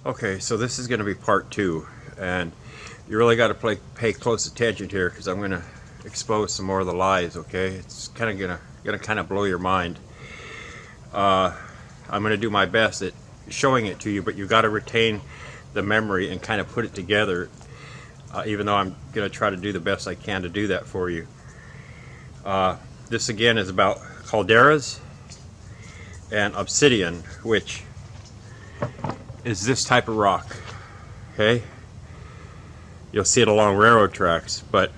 Okay, so this is going to be part two, and you really got to pay close attention here because I'm going to expose some more of the lies. Okay, it's kind of gonna kind of blow your mind. I'm going to do my best at showing it to you, but you got to retain the memory and kind of put it together. Even though I'm going to try to do the best I can to do that for you. This again is about calderas and obsidian, which is this type of rock. Okay, you'll see it along railroad tracks, but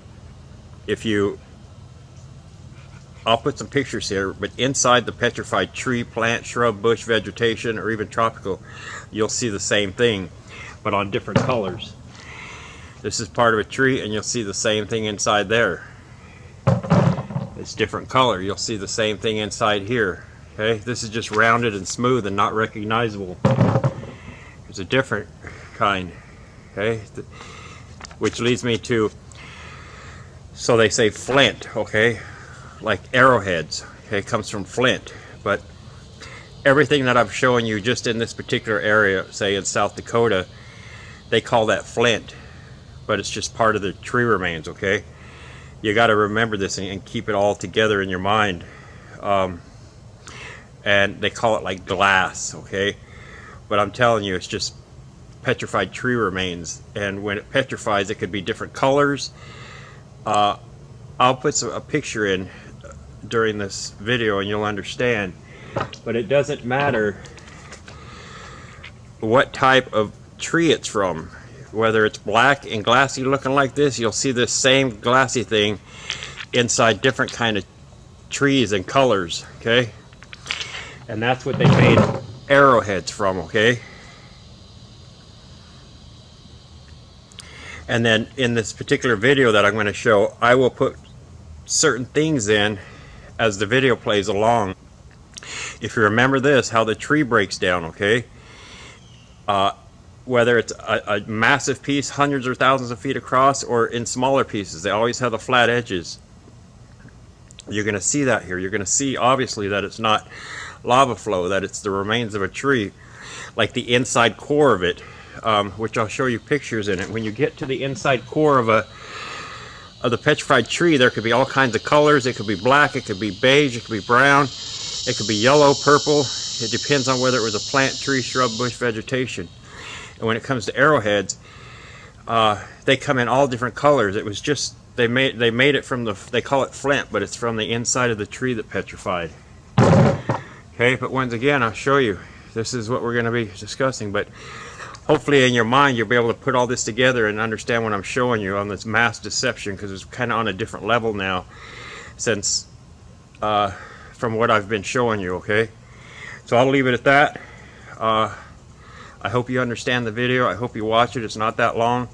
I'll put some pictures here, but inside the petrified tree, plant, shrub, bush, vegetation, or even tropical, you'll see the same thing, but on different colors. This is part of a tree, and you'll see the same thing inside there. It's different color. You'll see the same thing inside here. Okay, this is just rounded and smooth and not recognizable. There's a different kind. Okay, which leads me to, so they say flint. Okay, like arrowheads. Okay, comes from flint, but everything that I'm showing you just in this particular area, say in South Dakota, they call that flint, but it's just part of the tree remains. Okay, you got to remember this and keep it all together in your mind. And they call it like glass. Okay, but I'm telling you, it's just petrified tree remains, and when it petrifies, it could be different colors. I'll put a picture in during this video and you'll understand, but it doesn't matter what type of tree it's from. Whether it's black and glassy looking like this, you'll see this same glassy thing inside different kind of trees and colors. Okay, and that's what they made arrowheads from. Okay, and then in this particular video that I'm going to show, I will put certain things in as the video plays along. If you remember this, how the tree breaks down. Okay, whether it's a massive piece, hundreds or thousands of feet across, or in smaller pieces, they always have the flat edges. You're going to see that here. You're going to see obviously that it's not lava flow, that it's the remains of a tree, like the inside core of it, which I'll show you pictures in it. When you get to the inside core of the petrified tree, there could be all kinds of colors. It could be black, it could be beige, it could be brown, it could be yellow, purple. It depends on whether it was a plant, tree, shrub, bush, vegetation. And when it comes to arrowheads, they come in all different colors. It was just they made it from they call it flint, but it's from the inside of the tree that petrified. Okay, but once again, I'll show you. This is what we're going to be discussing, but hopefully in your mind you'll be able to put all this together and understand what I'm showing you on this mass deception, because it's kind of on a different level now since from what I've been showing you. Okay, so I'll leave it at that. I hope you understand the video. I hope you watch it. It's not that long,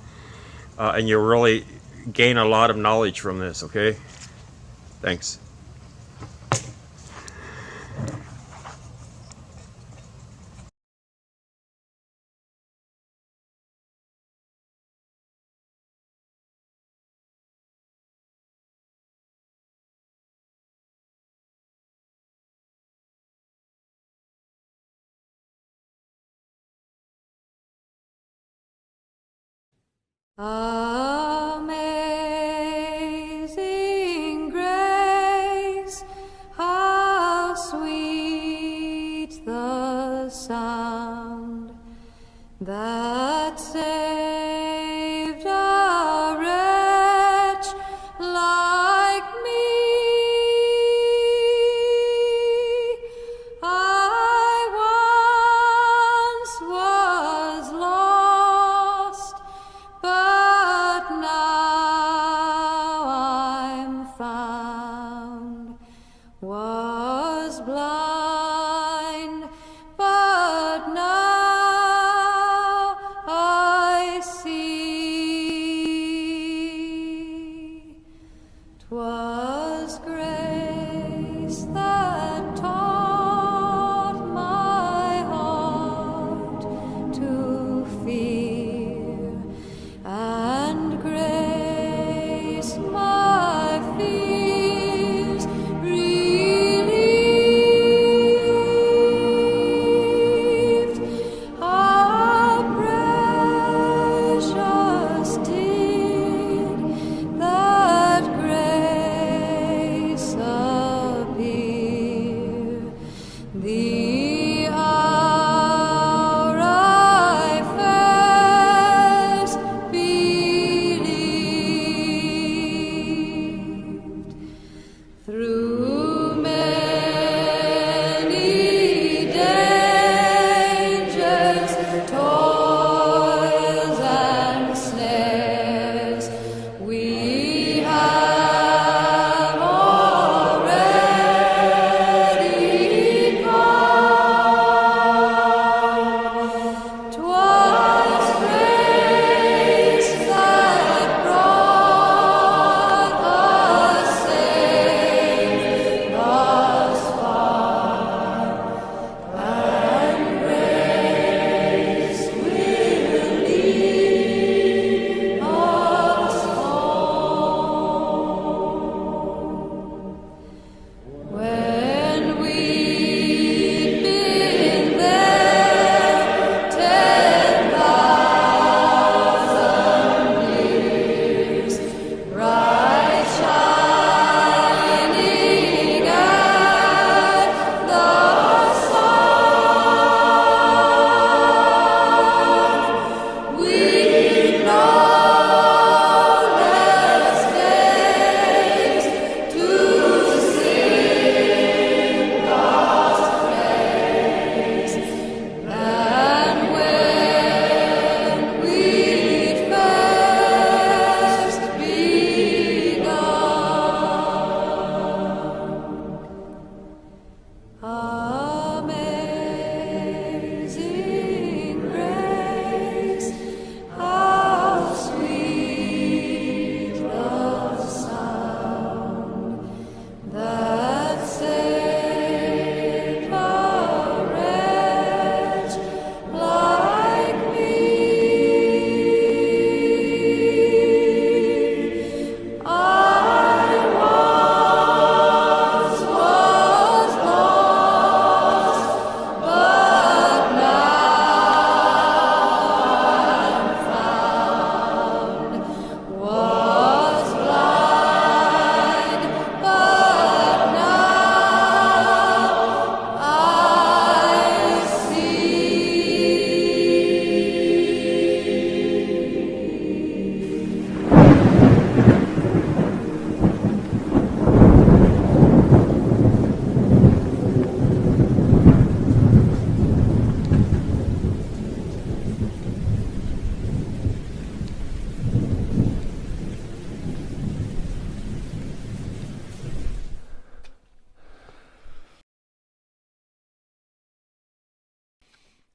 and you'll really gain a lot of knowledge from this. Okay, thanks. Amazing grace, how sweet the sound that saved a wretch like me. I once was lost, but now I'm found, was blind, but now I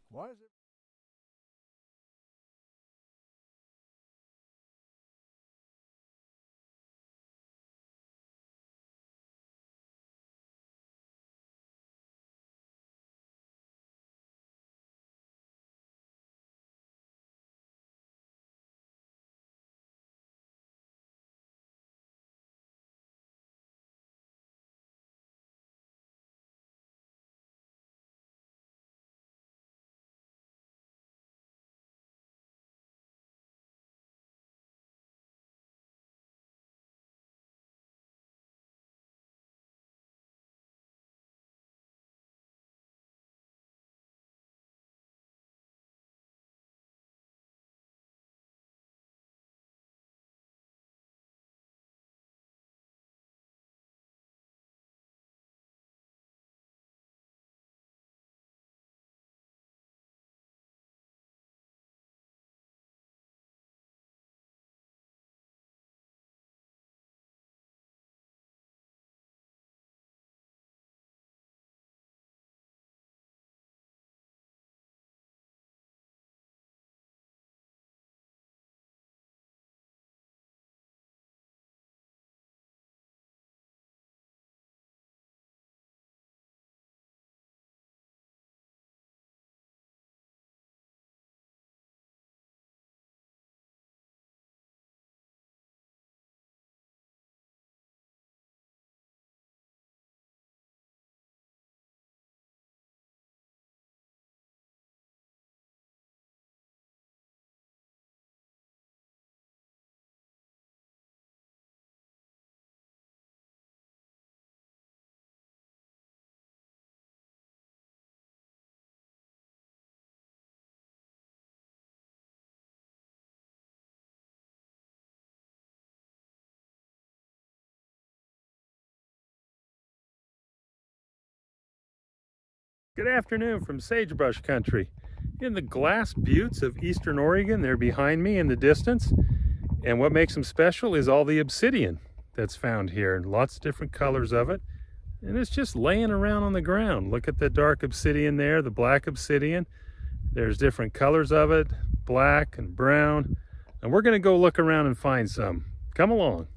Why is it? Good afternoon from Sagebrush Country. In the glass buttes of eastern Oregon, they're behind me in the distance. And what makes them special is all the obsidian that's found here, and lots of different colors of it. And it's just laying around on the ground. Look at the dark obsidian there, the black obsidian. There's different colors of it, black and brown. And we're gonna go look around and find some. Come along.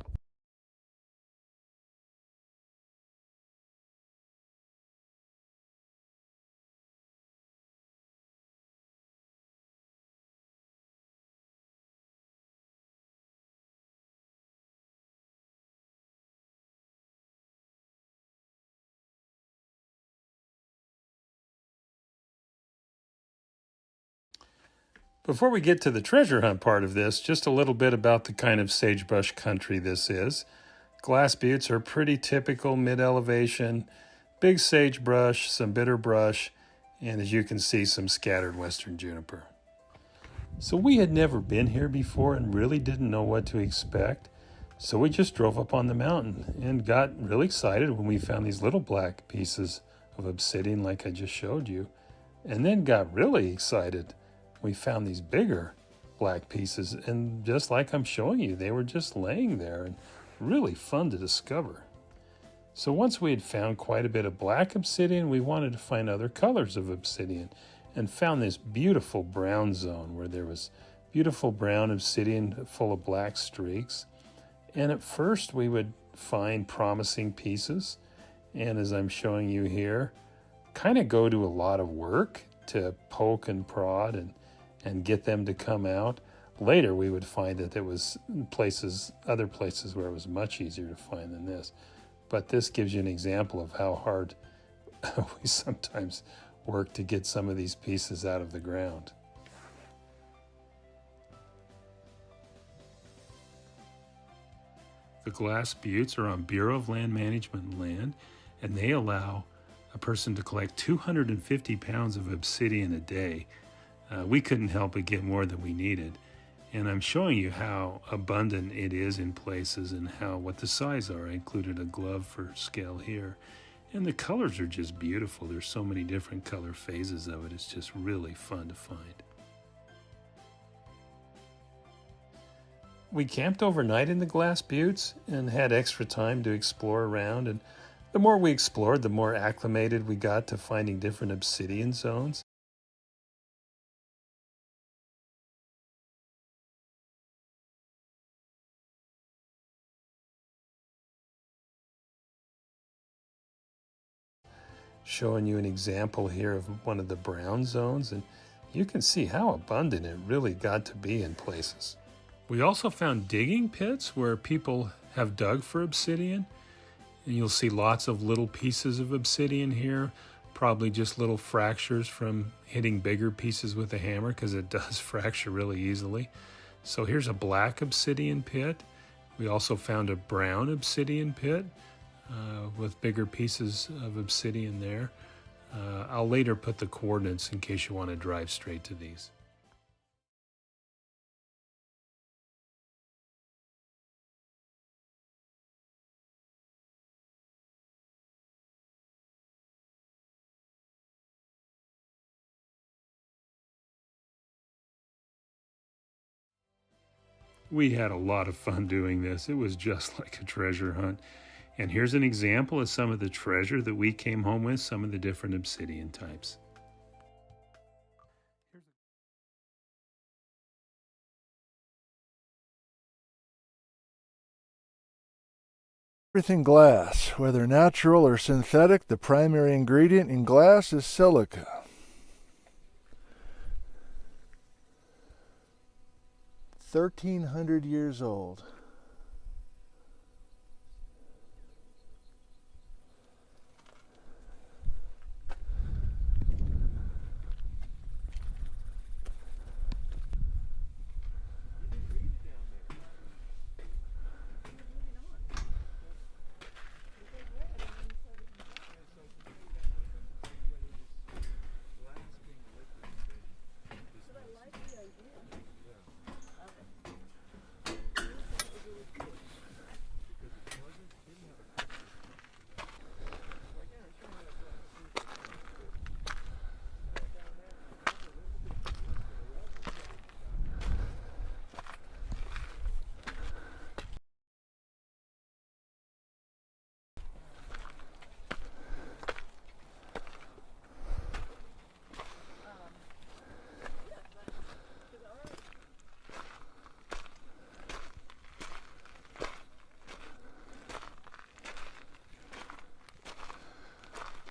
Before we get to the treasure hunt part of this, just a little bit about the kind of sagebrush country this is. Glass buttes are pretty typical mid-elevation, big sagebrush, some bitter brush, and as you can see, some scattered western juniper. So we had never been here before and really didn't know what to expect. So we just drove up on the mountain and got really excited when we found these little black pieces of obsidian like I just showed you, and then got really excited. We found these bigger black pieces, and just like I'm showing you, they were just laying there and really fun to discover. So once we had found quite a bit of black obsidian, we wanted to find other colors of obsidian and found this beautiful brown zone where there was beautiful brown obsidian full of black streaks. And at first we would find promising pieces, and as I'm showing you here, kind of go to a lot of work to poke and prod and get them to come out. Later we would find that there was other places where it was much easier to find than this. But this gives you an example of how hard we sometimes work to get some of these pieces out of the ground. The glass buttes are on Bureau of Land Management land, and they allow a person to collect 250 pounds of obsidian a day. We couldn't help but get more than we needed. And I'm showing you how abundant it is in places and what the size are. I included a glove for scale here. And the colors are just beautiful. There's so many different color phases of it. It's just really fun to find. We camped overnight in the glass buttes and had extra time to explore around. And the more we explored, the more acclimated we got to finding different obsidian zones. showing you an example here of one of the brown zones, and you can see how abundant it really got to be in places. We also found digging pits where people have dug for obsidian, and you'll see lots of little pieces of obsidian here, probably just little fractures from hitting bigger pieces with a hammer, because it does fracture really easily. So here's a black obsidian pit. We also found a brown obsidian pit with bigger pieces of obsidian there. I'll later put the coordinates in case you want to drive straight to these. We had a lot of fun doing this. It was just like a treasure hunt. And here's an example of some of the treasure that we came home with, some of the different obsidian types. Everything glass, whether natural or synthetic, the primary ingredient in glass is silica. $1,300 years old.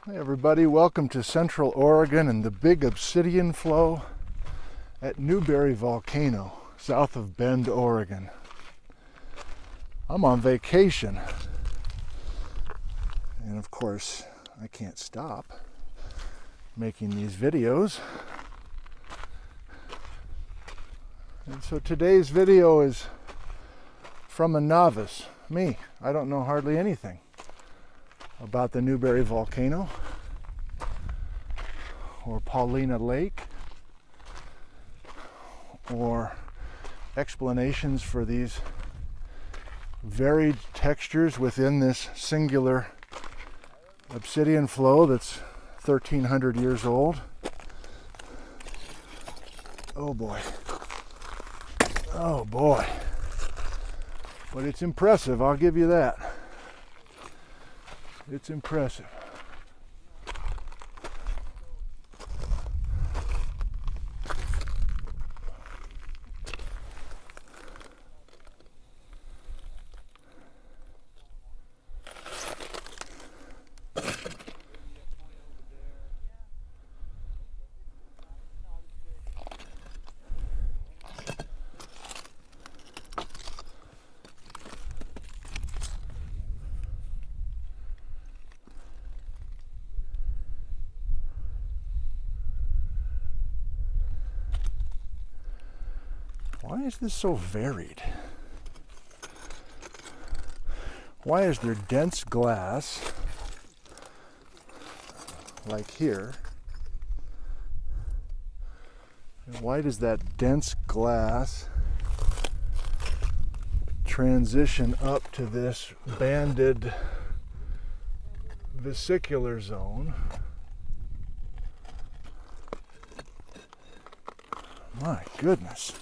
Hey everybody, welcome to Central Oregon and the big obsidian flow at Newberry Volcano, south of Bend, Oregon. I'm on vacation, and of course I can't stop making these videos. And so today's video is from a novice, me. I don't know hardly anything about the Newberry Volcano or Paulina Lake or explanations for these varied textures within this singular obsidian flow that's 1,300 years old. Oh boy. Oh boy. But it's impressive, I'll give you that. It's impressive. Why is this so varied? Why is there dense glass, like here? And why does that dense glass transition up to this banded vesicular zone? My goodness.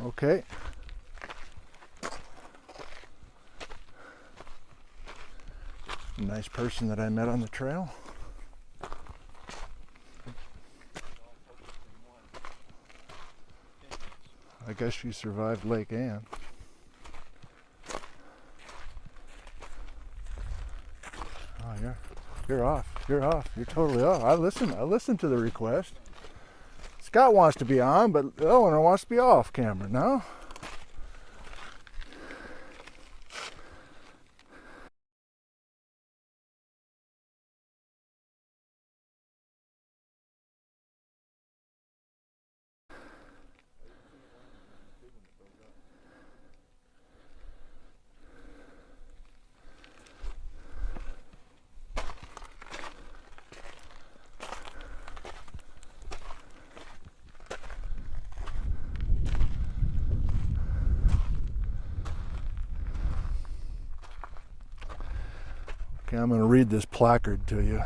Okay. Nice person that I met on the trail. I guess she survived Lake Ann. Oh, you're off. You're off. You're totally off. I listened to the request. Scott wants to be on, but Eleanor wants to be off camera. No? Okay, I'm going to read this placard to you.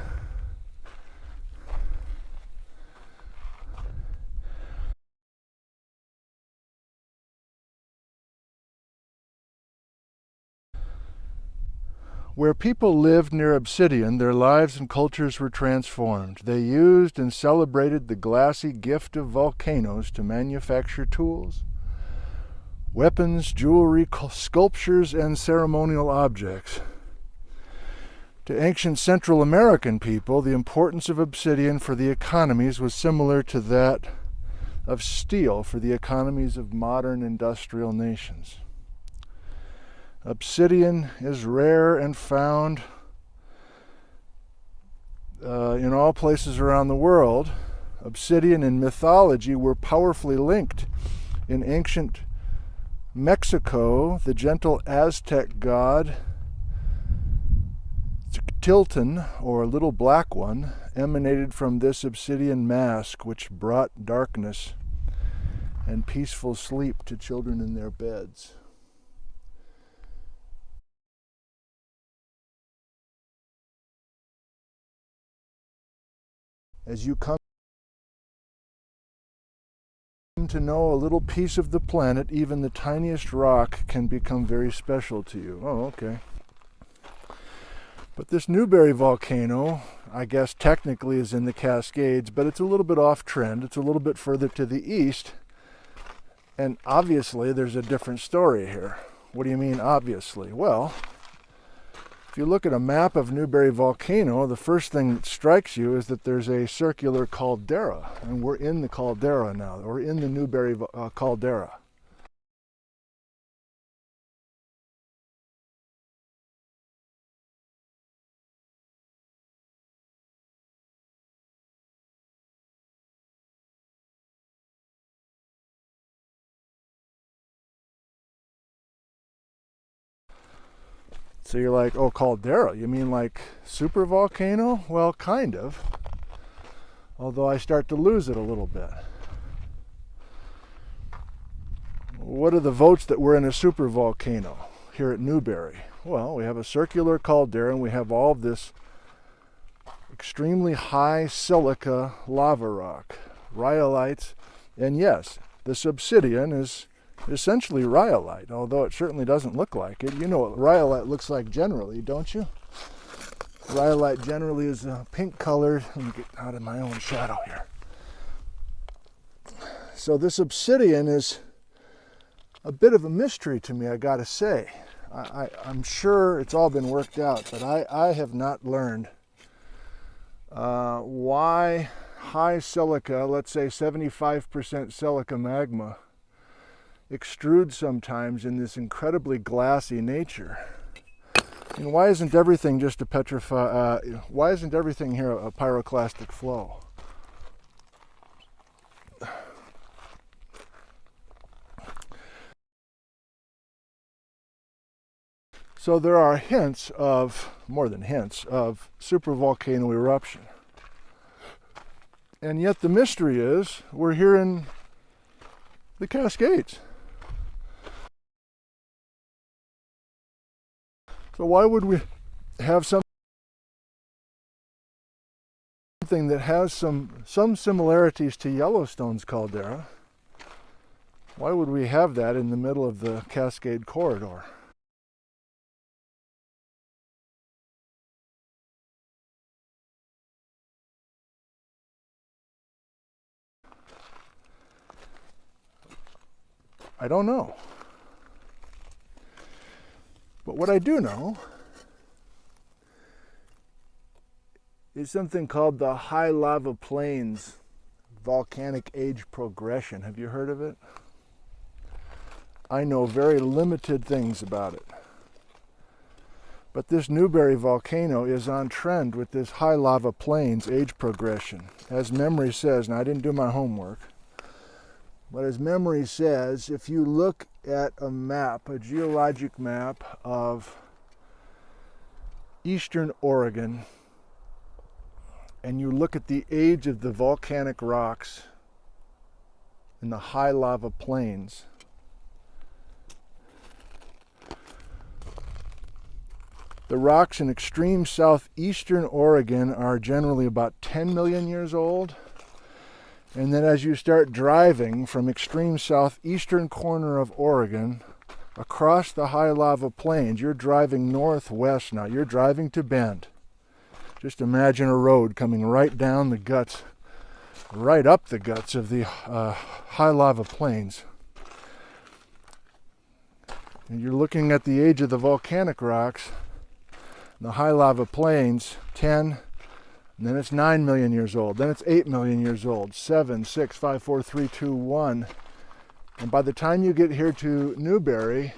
Where people lived near Obsidian, their lives and cultures were transformed. They used and celebrated the glassy gift of volcanoes to manufacture tools, weapons, jewelry, sculptures, and ceremonial objects. To ancient Central American people, the importance of obsidian for the economies was similar to that of steel for the economies of modern industrial nations. Obsidian is rare and found in all places around the world. Obsidian and mythology were powerfully linked. In ancient Mexico, the gentle Aztec god Tilton, or Little Black One, emanated from this obsidian mask, which brought darkness and peaceful sleep to children in their beds. As you come to know a little piece of the planet, even the tiniest rock can become very special to you. Oh, okay. But this Newberry volcano, I guess technically is in the Cascades, but it's a little bit off trend. It's a little bit further to the east. And obviously there's a different story here. What do you mean, obviously? Well, if you look at a map of Newberry volcano, the first thing that strikes you is that there's a circular caldera, and we're in the caldera now. We're in the Newberry caldera. So you're like, oh, caldera, you mean like super volcano? Well, kind of. Although I start to lose it a little bit. What are the votes that we're in a super volcano here at Newberry? Well, we have a circular caldera and we have all of this extremely high silica lava rock, rhyolites, and yes, this obsidian is essentially rhyolite, although it certainly doesn't look like it. You know what rhyolite looks like generally, don't you? Rhyolite generally is pink colored. Let me get out of my own shadow here. So this obsidian is a bit of a mystery to me, I gotta say. I'm sure it's all been worked out, but I have not learned why high silica, let's say 75% silica magma, extrude sometimes in this incredibly glassy nature. And why isn't everything just a why isn't everything here a pyroclastic flow? So there are hints of, more than hints, of supervolcano eruption. And yet the mystery is, we're here in the Cascades. So why would we have something that has some similarities to Yellowstone's caldera, Why would we have that in the middle of the Cascade Corridor? I don't know. But what I do know is something called the high lava plains volcanic age progression. Have you heard of it? I know very limited things about it. But this Newberry volcano is on trend with this high lava plains age progression. As memory says, and I didn't do my homework, but as memory says, if you look at a map, a geologic map of eastern Oregon, and you look at the age of the volcanic rocks in the high lava plains, the rocks in extreme southeastern Oregon are generally about 10 million years old. And then as you start driving from extreme southeastern corner of Oregon across the high lava plains, you're driving northwest now. You're driving to Bend. Just imagine a road coming right down the guts, right up the guts of the high lava plains. And you're looking at the age of the volcanic rocks, the high lava plains, 10, and then it's 9 million years old. Then it's 8 million years old. 7, 6, 5, 4, 3, 2, 1. And by the time you get here to Newberry,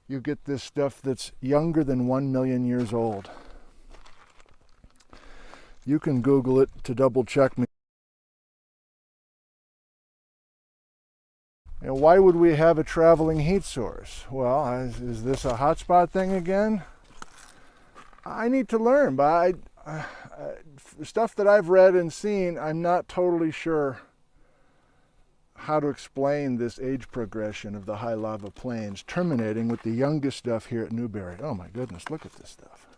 you get this stuff that's younger than 1 million years old. You can Google it to double check me. And why would we have a traveling heat source? Well, is this a hotspot thing again? I need to learn, but stuff that I've read and seen, I'm not totally sure how to explain this age progression of the high lava plains, terminating with the youngest stuff here at Newberry. Oh my goodness, look at this stuff.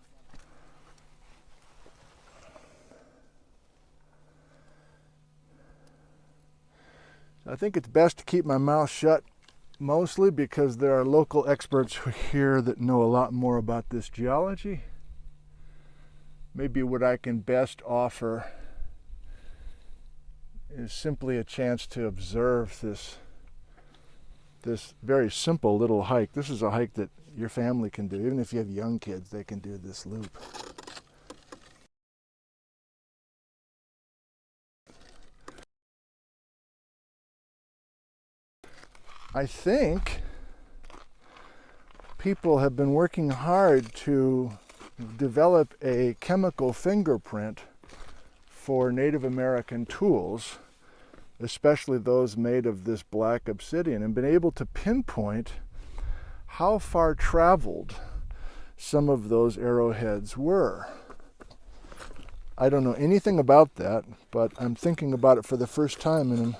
I think it's best to keep my mouth shut, mostly because there are local experts here that know a lot more about this geology. Maybe what I can best offer is simply a chance to observe this very simple little hike. This is a hike that your family can do. Even if you have young kids, they can do this loop. I think people have been working hard to develop a chemical fingerprint for Native American tools, especially those made of this black obsidian, and been able to pinpoint how far traveled some of those arrowheads were. I don't know anything about that, but I'm thinking about it for the first time, and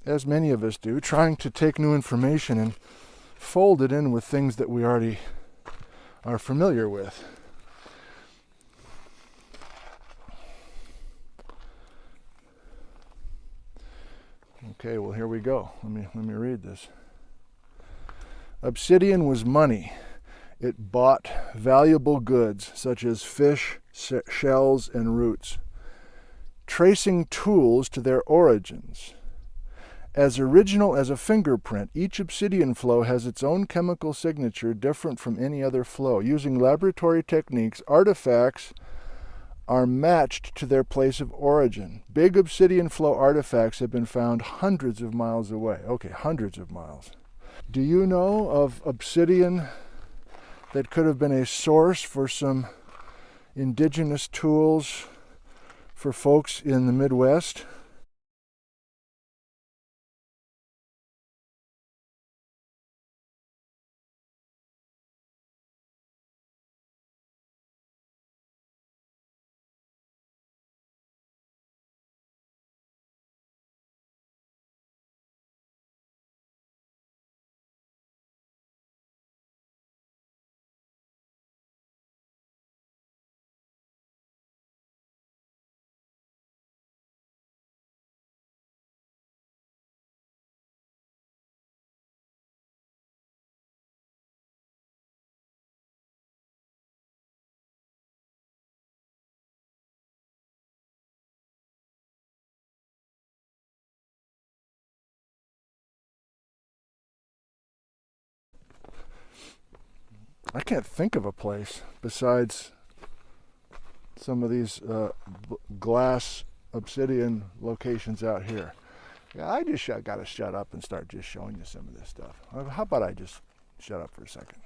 as many of us do, trying to take new information and fold it in with things that we already are familiar with. Okay, well, here we go. Let me read this. Obsidian was money. It bought valuable goods such as fish, shells, and roots, tracing tools to their origins. As original as a fingerprint, each obsidian flow has its own chemical signature different from any other flow. Using laboratory techniques, artifacts are matched to their place of origin. Big obsidian flow artifacts have been found hundreds of miles away. Okay, hundreds of miles. Do you know of obsidian that could have been a source for some indigenous tools for folks in the Midwest? I can't think of a place besides some of these glass obsidian locations out here. Yeah, I just got to shut up and start just showing you some of this stuff. How about I just shut up for a second?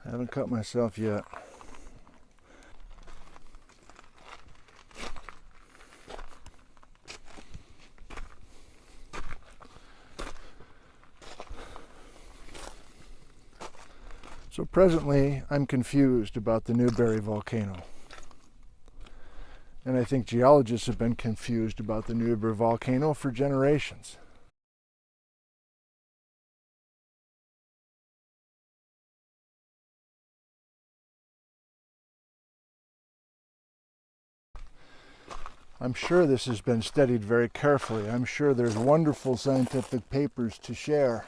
I haven't cut myself yet. So presently, I'm confused about the Newberry volcano. And I think geologists have been confused about the Newberry volcano for generations. I'm sure this has been studied very carefully. I'm sure there's wonderful scientific papers to share.